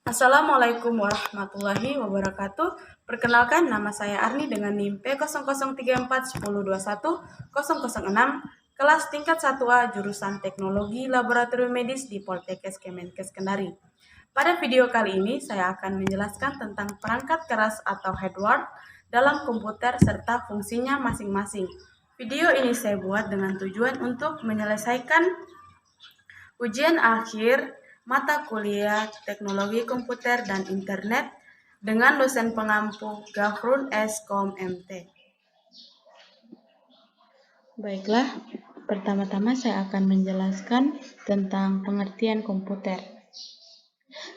Assalamualaikum warahmatullahi wabarakatuh. Perkenalkan, nama saya Arni dengan NIM P003410210006, kelas tingkat 1A, jurusan Teknologi Laboratorium Medis di Poltekkes Kemenkes Kendari. Pada video kali ini, saya akan menjelaskan tentang perangkat keras atau hardware dalam komputer serta fungsinya masing-masing. Video ini saya buat dengan tujuan untuk menyelesaikan ujian akhir mata kuliah Teknologi Komputer dan Internet dengan dosen pengampu Gafrun S. Kom MT. Baiklah, pertama-tama saya akan menjelaskan tentang pengertian komputer.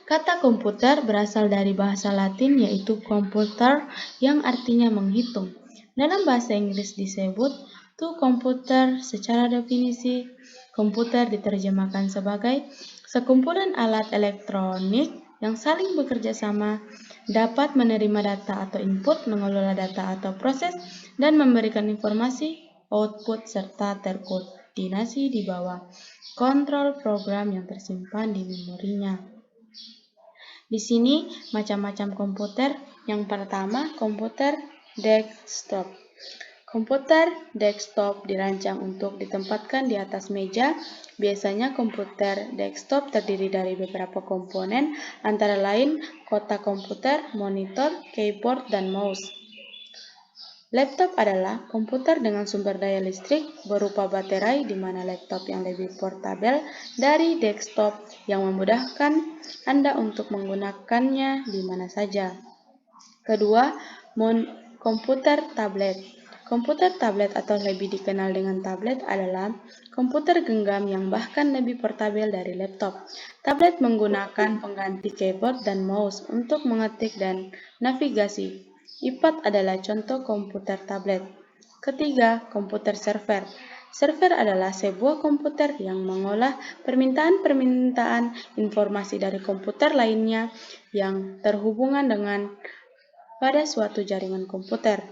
Kata komputer berasal dari bahasa Latin yaitu computer yang artinya menghitung. Dalam bahasa Inggris disebut to computer. Secara definisi, komputer diterjemahkan sebagai sekumpulan alat elektronik yang saling bekerja sama, dapat menerima data atau input, mengelola data atau proses, dan memberikan informasi output serta terkoordinasi di bawah kontrol program yang tersimpan di memorinya. Di sini macam-macam komputer. Yang pertama, komputer desktop. Komputer desktop dirancang untuk ditempatkan di atas meja. Biasanya komputer desktop terdiri dari beberapa komponen, antara lain kotak komputer, monitor, keyboard, dan mouse. Laptop adalah komputer dengan sumber daya listrik berupa baterai, di mana laptop yang lebih portabel dari desktop yang memudahkan Anda untuk menggunakannya di mana saja. Kedua, komputer tablet. Komputer tablet atau lebih dikenal dengan tablet adalah komputer genggam yang bahkan lebih portabel dari laptop. Tablet menggunakan pengganti keyboard dan mouse untuk mengetik dan navigasi. iPad adalah contoh komputer tablet. Ketiga, komputer server. Server adalah sebuah komputer yang mengolah permintaan-permintaan informasi dari komputer lainnya yang terhubungan dengan pada suatu jaringan komputer.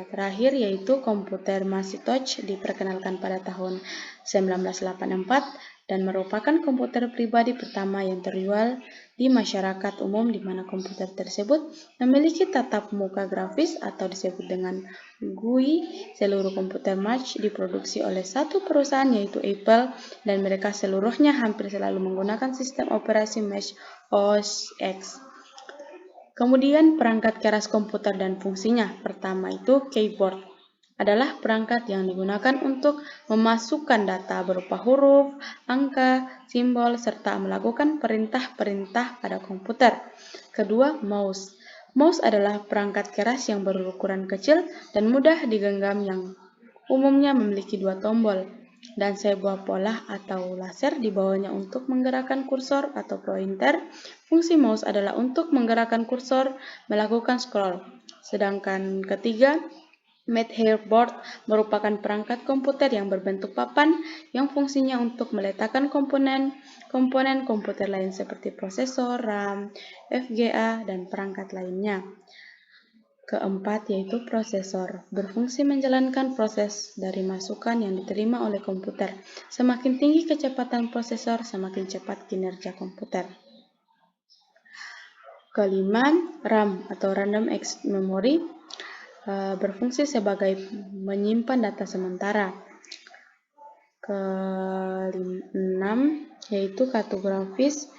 Terakhir yaitu komputer Macintosh diperkenalkan pada tahun 1984 dan merupakan komputer pribadi pertama yang terjual di masyarakat umum, di mana komputer tersebut memiliki tatap muka grafis atau disebut dengan GUI. Seluruh komputer Mac diproduksi oleh satu perusahaan yaitu Apple, dan mereka seluruhnya hampir selalu menggunakan sistem operasi Mac OS X. Kemudian perangkat keras komputer dan fungsinya. Pertama itu keyboard. Adalah perangkat yang digunakan untuk memasukkan data berupa huruf, angka, simbol, serta melakukan perintah-perintah pada komputer. Kedua, mouse. Mouse adalah perangkat keras yang berukuran kecil dan mudah digenggam yang umumnya memiliki dua tombol dan sebuah pola atau laser di bawahnya untuk menggerakkan kursor atau pointer. Fungsi mouse adalah untuk menggerakkan kursor, melakukan scroll. Sedangkan ketiga, motherboard merupakan perangkat komputer yang berbentuk papan yang fungsinya untuk meletakkan komponen komputer lain seperti prosesor, RAM, VGA, dan perangkat lainnya. Keempat yaitu prosesor, berfungsi menjalankan proses dari masukan yang diterima oleh komputer. Semakin tinggi kecepatan prosesor, semakin cepat kinerja komputer. Kelima, RAM atau Random Access Memory berfungsi sebagai menyimpan data sementara. Keenam yaitu kartu grafis,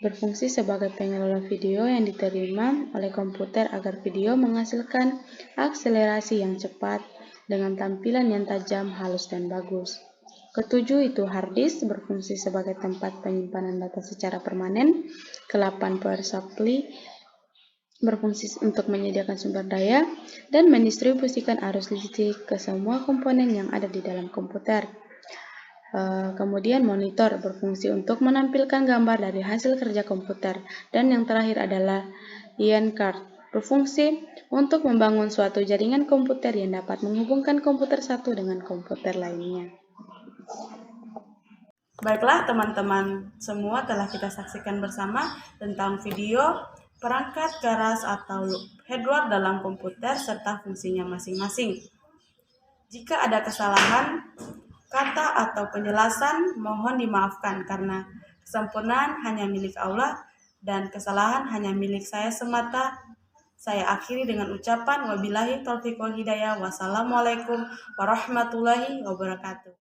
berfungsi sebagai pengelola video yang diterima oleh komputer agar video menghasilkan akselerasi yang cepat dengan tampilan yang tajam, halus, dan bagus. Ketujuh itu hard disk, berfungsi sebagai tempat penyimpanan data secara permanen. Ke-8 power supply, berfungsi untuk menyediakan sumber daya dan mendistribusikan arus listrik ke semua komponen yang ada di dalam komputer. Kemudian monitor, berfungsi untuk menampilkan gambar dari hasil kerja komputer. Dan yang terakhir adalah line card, berfungsi untuk membangun suatu jaringan komputer yang dapat menghubungkan komputer satu dengan komputer lainnya. Baiklah teman-teman, semua telah kita saksikan bersama tentang video perangkat keras atau hardware dalam komputer serta fungsinya masing-masing. Jika ada kesalahan, kata atau penjelasan mohon dimaafkan karena kesempurnaan hanya milik Allah dan kesalahan hanya milik saya semata. Saya akhiri dengan ucapan wabillahi taufiq wal hidayah. Wassalamualaikum warahmatullahi wabarakatuh.